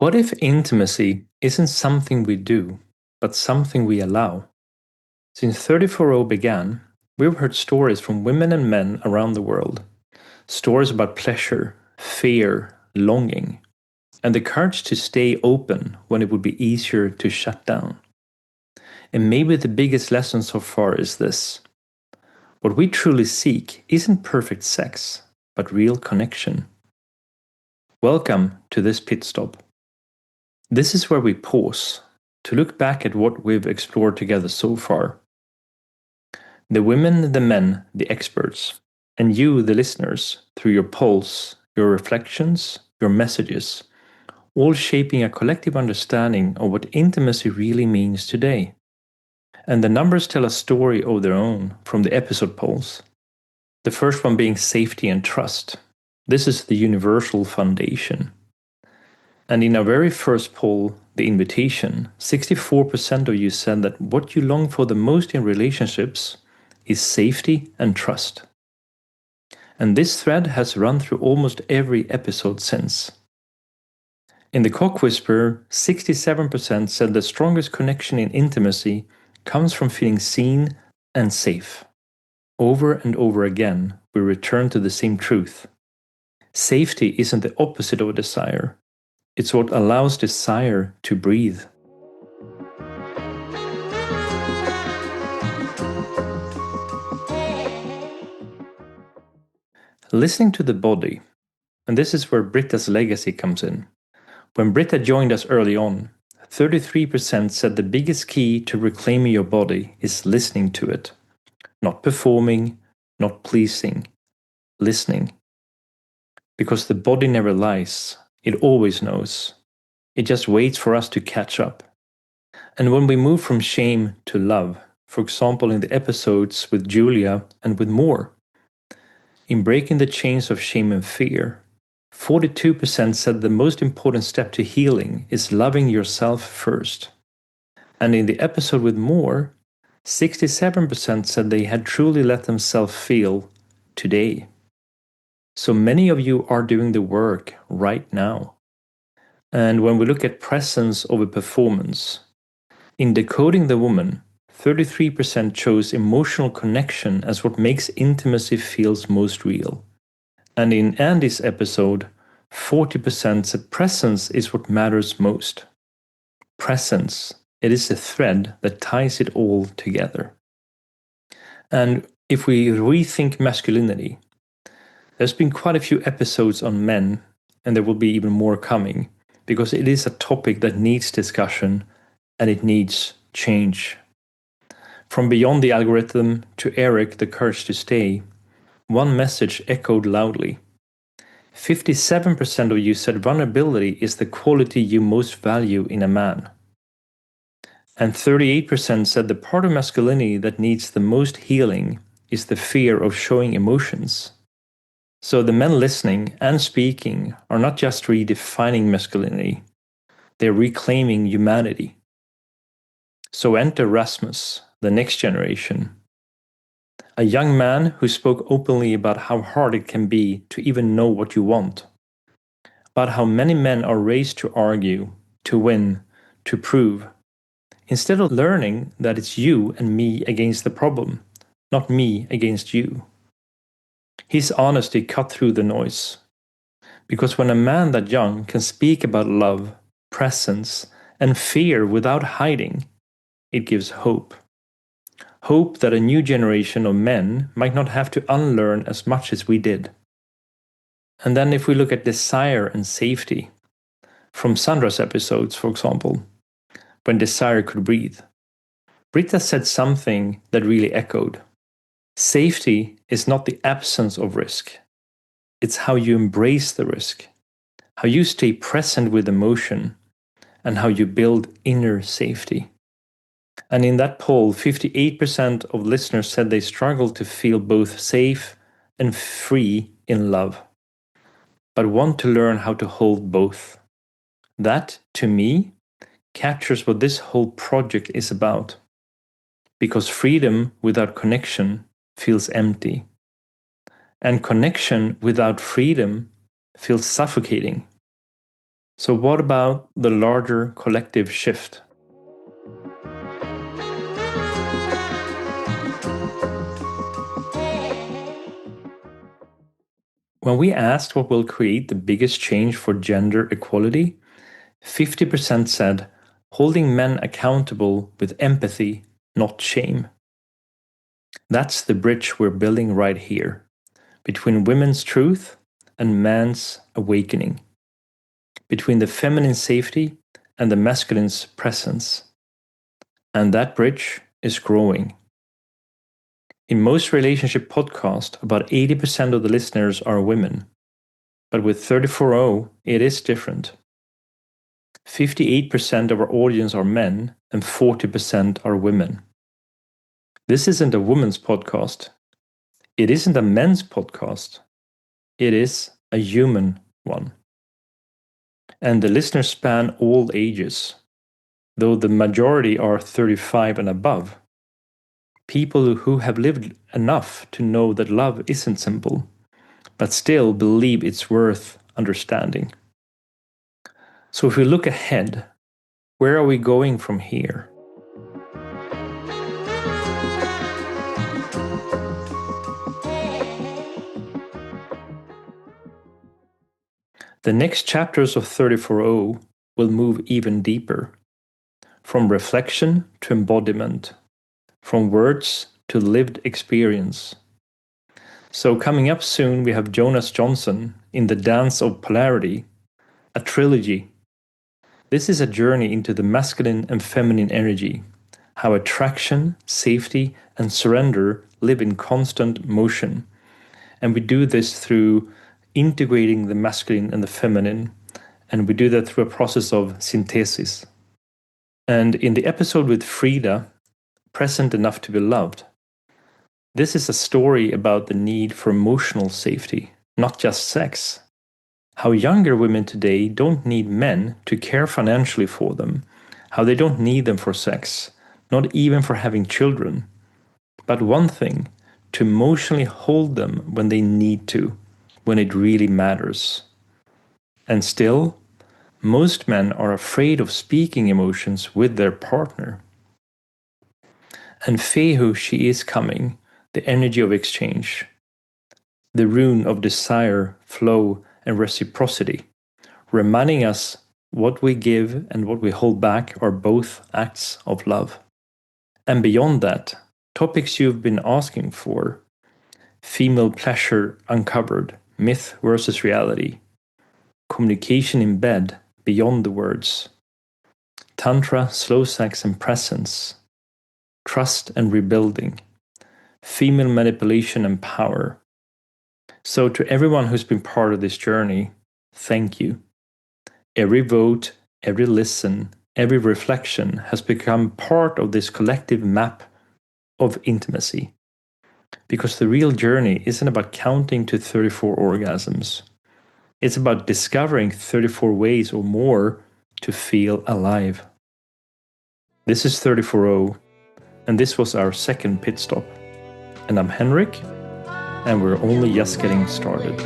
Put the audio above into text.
What if intimacy isn't something we do, but something we allow? Since 34O began, we've heard stories from women and men around the world. Stories about pleasure, fear, longing, and the courage to stay open when it would be easier to shut down. And maybe the biggest lesson so far is this: what we truly seek isn't perfect sex, but real connection. Welcome to this pit stop. This is where we pause to look back at what we've explored together so far. The women, the men, the experts, and you, the listeners, through your polls, your reflections, your messages, all shaping a collective understanding of what intimacy really means today. And the numbers tell a story of their own from the episode polls. The first one being safety and trust. This is the universal foundation. And in our very first poll, the invitation, 64% of you said that what you long for the most in relationships is safety and trust. And this thread has run through almost every episode since. In the Cock Whisperer, 67% said the strongest connection in intimacy comes from feeling seen and safe. Over and over again, we return to the same truth. Safety isn't the opposite of desire. It's what allows desire to breathe. Listening to the body, and this is where Britta's legacy comes in. When Britta joined us early on, 33% said the biggest key to reclaiming your body is listening to it. Not performing, not pleasing, listening. Because the body never lies, it always knows. It just waits for us to catch up. And when we move from shame to love, for example in the episodes with Julia and with more, in breaking the chains of shame and fear, 42% said the most important step to healing is loving yourself first. And in the episode with more, 67% said they had truly let themselves feel today. So many of you are doing the work right now. And when we look at presence over performance, in Decoding the Woman, 33% chose emotional connection as what makes intimacy feels most real. And in Andy's episode, 40% said presence is what matters most. Presence, it is the thread that ties it all together. And if we rethink masculinity, there's been quite a few episodes on men, and there will be even more coming, because it is a topic that needs discussion and it needs change. From Beyond the Algorithm to Eric, the Courage to Stay, one message echoed loudly. 57% of you said vulnerability is the quality you most value in a man. And 38% said the part of masculinity that needs the most healing is the fear of showing emotions. So the men listening and speaking are not just redefining masculinity, they're reclaiming humanity. So enter Rasmus, the next generation. A young man who spoke openly about how hard it can be to even know what you want. About how many men are raised to argue, to win, to prove, instead of learning that it's you and me against the problem, not me against you. His honesty cut through the noise. Because when a man that young can speak about love, presence, and fear without hiding, it gives hope. Hope that a new generation of men might not have to unlearn as much as we did. And then if we look at desire and safety, from Sandra's episodes, for example, when desire could breathe, Britta said something that really echoed. Safety is not the absence of risk. It's how you embrace the risk, how you stay present with emotion, and how you build inner safety. And in that poll, 58% of listeners said they struggle to feel both safe and free in love, but want to learn how to hold both. That, to me, captures what this whole project is about. Because freedom without connection feels empty. And connection without freedom feels suffocating. So what about the larger collective shift? When we asked what will create the biggest change for gender equality, 50% said holding men accountable with empathy, not shame. That's the bridge we're building right here, between women's truth and man's awakening, between the feminine safety and the masculine's presence. And that bridge is growing. In most relationship podcasts, about 80% of the listeners are women. But with 34.0, it is different. 58% of our audience are men and 40% are women. This isn't a women's podcast. It isn't a men's podcast. It is a human one. And the listeners span all ages, though the majority are 35 and above. People who have lived enough to know that love isn't simple, but still believe it's worth understanding. So if we look ahead, where are we going from here? The next chapters of 34.0 will move even deeper, from reflection to embodiment, from words to lived experience. So coming up soon, we have Jonas Johnson in The Dance of Polarity, a trilogy. This is a journey into the masculine and feminine energy, how attraction, safety, and surrender live in constant motion. And we do this through integrating the masculine and the feminine, and we do that through a process of synthesis. And in the episode with Frida, Present Enough to be Loved, this is a story about the need for emotional safety, not just sex. How younger women today don't need men to care financially for them, how they don't need them for sex, not even for having children. But one thing, to emotionally hold them when they need to, when it really matters. And still, most men are afraid of speaking emotions with their partner. And Fehu, she is coming, the energy of exchange, the rune of desire, flow, and reciprocity, reminding us what we give and what we hold back are both acts of love. And beyond that, topics you've been asking for: female pleasure uncovered, myth versus reality, communication in bed beyond the words, tantra, slow sex and presence, trust and rebuilding, female manipulation and power. So to everyone who's been part of this journey, thank you. Every vote, every listen, every reflection has become part of this collective map of intimacy. Because the real journey isn't about counting to 34 orgasms. It's about discovering 34 ways or more to feel alive. This is 34.0, and this was our second pit stop. And I'm Henrik, and we're only just getting started.